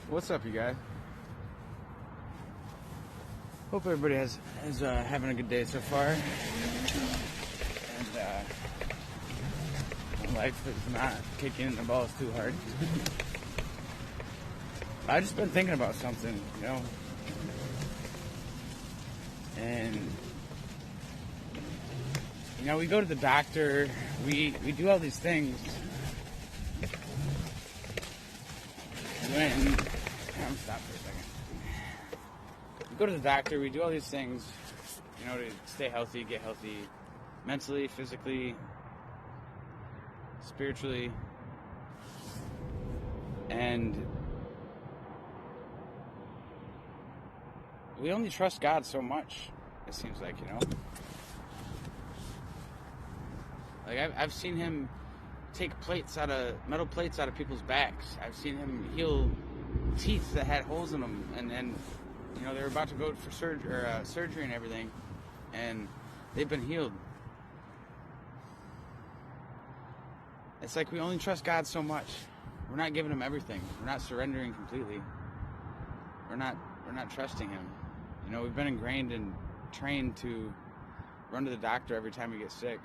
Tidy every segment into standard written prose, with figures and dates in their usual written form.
What's up, you guys? Hope everybody is having a good day so far, and life is not kicking the balls too hard. I've just been thinking about something, and we go to the doctor, we do all these things. I'm stop for a second. We go to the doctor, we do all these things, to stay healthy, get healthy, mentally, physically, spiritually, and we only trust God so much, it seems like, Like, I've seen him take metal plates out of people's backs. I've seen him heal teeth that had holes in them, and they were about to go for surgery and everything, and they've been healed. It's like we only trust God so much. We're not giving him everything. We're not surrendering completely. We're not trusting him. We've been ingrained and trained to run to the doctor every time we get sick,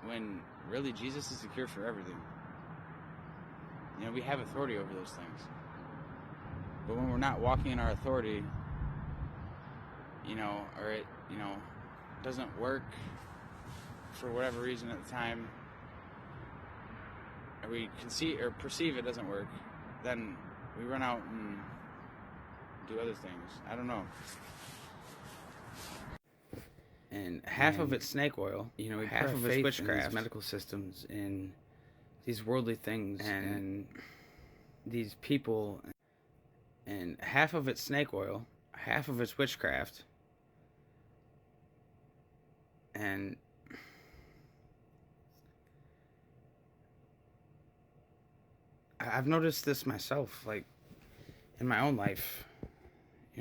when really Jesus is the cure for everything. We have authority over those things. But when we're not walking in our authority, or it, doesn't work for whatever reason at the time, or we can see or perceive it doesn't work, then we run out and do other things. I don't know. And half of it's snake oil, half of it's witchcraft, medical systems, and these worldly things, and these people, and half of it's snake oil, half of it's witchcraft, and I've noticed this myself, like in my own life.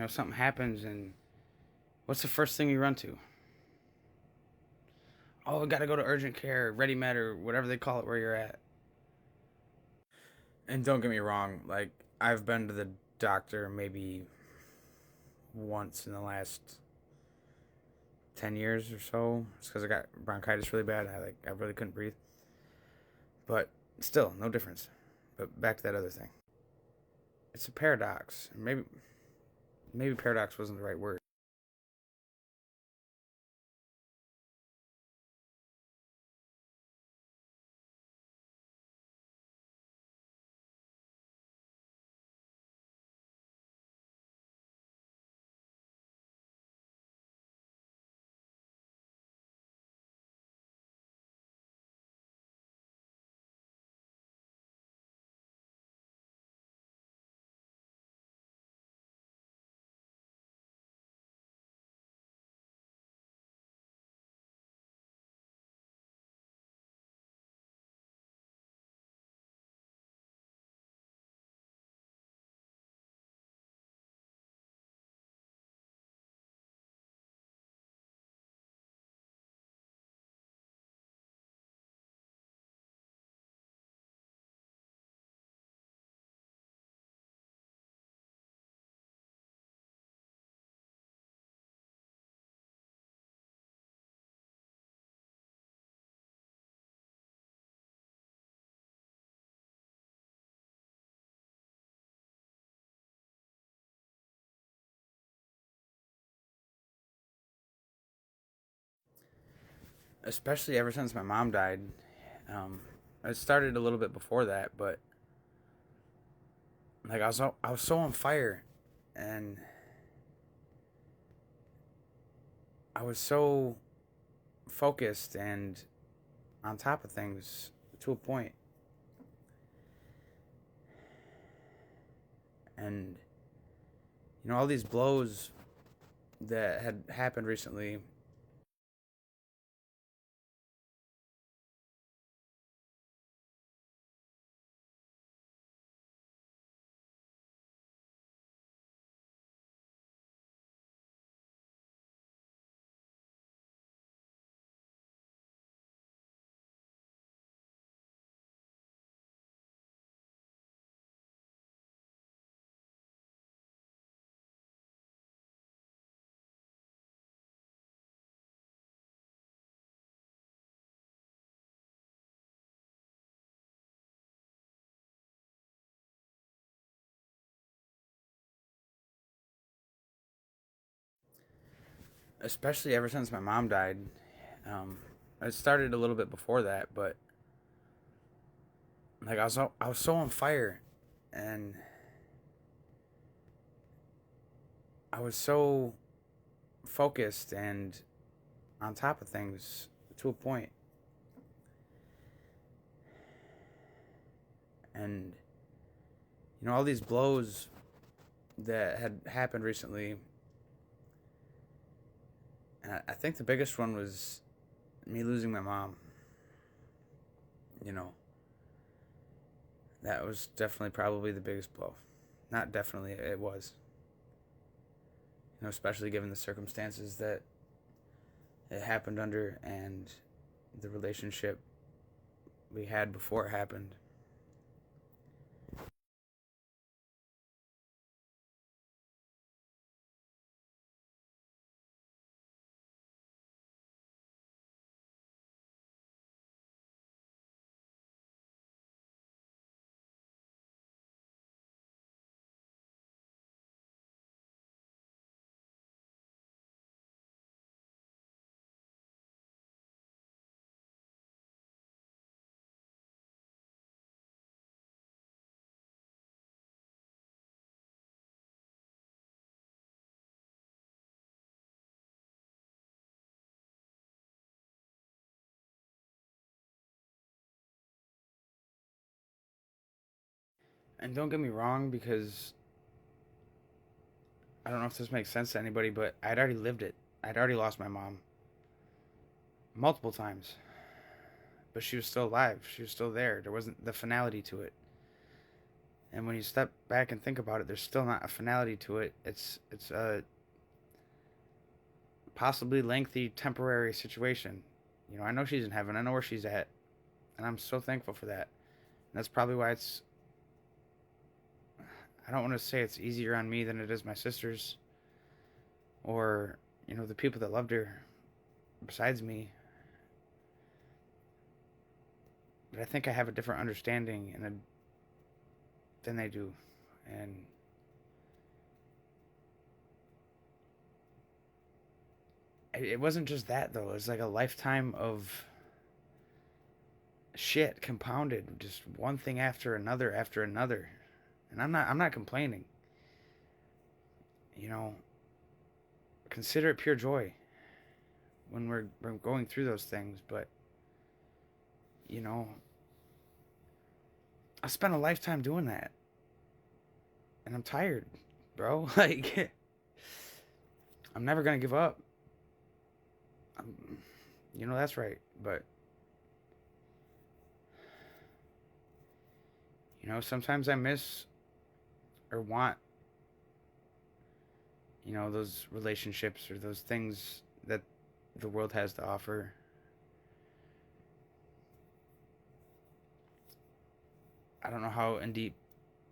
Something happens, and what's the first thing you run to? Oh, I gotta go to urgent care, Ready Med, or whatever they call it where you're at. And don't get me wrong, like, I've been to the doctor maybe once in the last 10 years or so. It's because I got bronchitis really bad. I really couldn't breathe. But still, no difference. But back to that other thing. It's a paradox. Maybe paradox wasn't the right word. Especially ever since my mom died. It started a little bit before that, but like I was so on fire, and I was so focused and on top of things to a point. And all these blows that had happened recently, especially ever since my mom died. Um, it started a little bit before that, but like I was so on fire, and I was so focused and on top of things to a point. And all these blows that had happened recently, and I think the biggest one was me losing my mom. You know, that was definitely probably the biggest blow. Not definitely, it was. Especially given the circumstances that it happened under and the relationship we had before it happened. And don't get me wrong, because I don't know if this makes sense to anybody, but I'd already lived it. I'd already lost my mom multiple times, but she was still alive. She was still there. There wasn't the finality to it. And when you step back and think about it, there's still not a finality to it. It's a possibly lengthy temporary situation. I know she's in heaven. I know where she's at, and I'm so thankful for that. And that's probably why it's. I don't want to say it's easier on me than it is my sisters, or the people that loved her besides me. But I think I have a different understanding than they do, and it wasn't just that though. It was like a lifetime of shit compounded, just one thing after another. And I'm not complaining. You know, consider it pure joy when we're going through those things, but you know, I spent a lifetime doing that. And I'm tired, bro. Like I'm never going to give up. I'm, that's right, but sometimes I miss or want those relationships or those things that the world has to offer. I don't know how in deep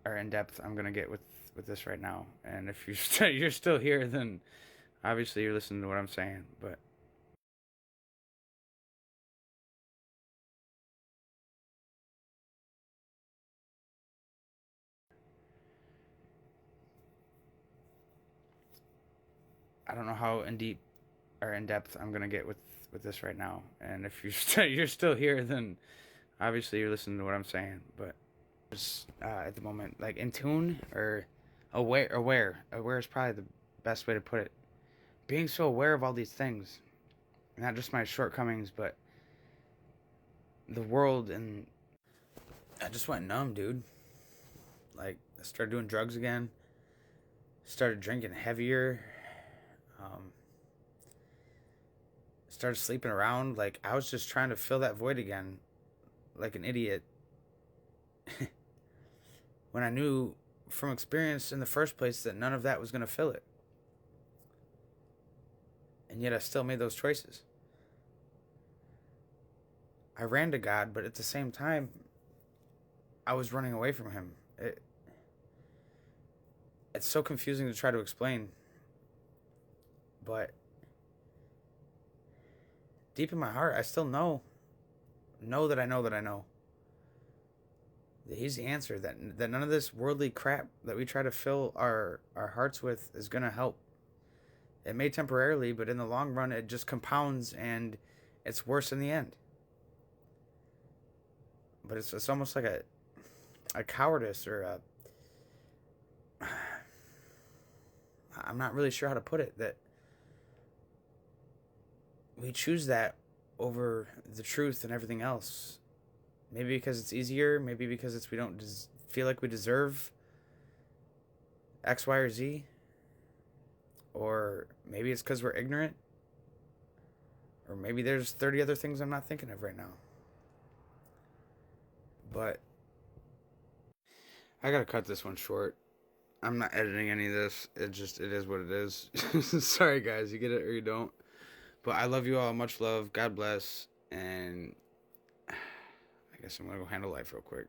or in depth I'm gonna get with this right now. And if you're still here, then obviously you're listening to what I'm saying. But I don't know how in deep or in depth I'm gonna get with this right now. And if you're still here, then obviously you're listening to what I'm saying. But at the moment, like in tune or aware is probably the best way to put it. Being so aware of all these things, not just my shortcomings, but the world. And I just went numb, dude. Like I started doing drugs again, started drinking heavier, um, started sleeping around. Like I was just trying to fill that void again, like an idiot. When I knew from experience in the first place that none of that was going to fill it. And yet I still made those choices. I ran to God, but at the same time, I was running away from Him. It's so confusing to try to explain. But deep in my heart, I still know that I know that I know that He's the answer. That none of this worldly crap that we try to fill our hearts with is gonna help. It may temporarily, but in the long run, it just compounds and it's worse in the end. But it's almost like a cowardice or a. I'm not really sure how to put it, that we choose that over the truth and everything else. Maybe because it's easier, maybe because we don't feel like we deserve X, Y, or Z. Or maybe it's because we're ignorant. Or maybe there's 30 other things I'm not thinking of right now. But I gotta cut this one short. I'm not editing any of this. It is what it is. Sorry, guys. You get it or you don't. But I love you all. Much love. God bless. And I guess I'm going to go handle life real quick.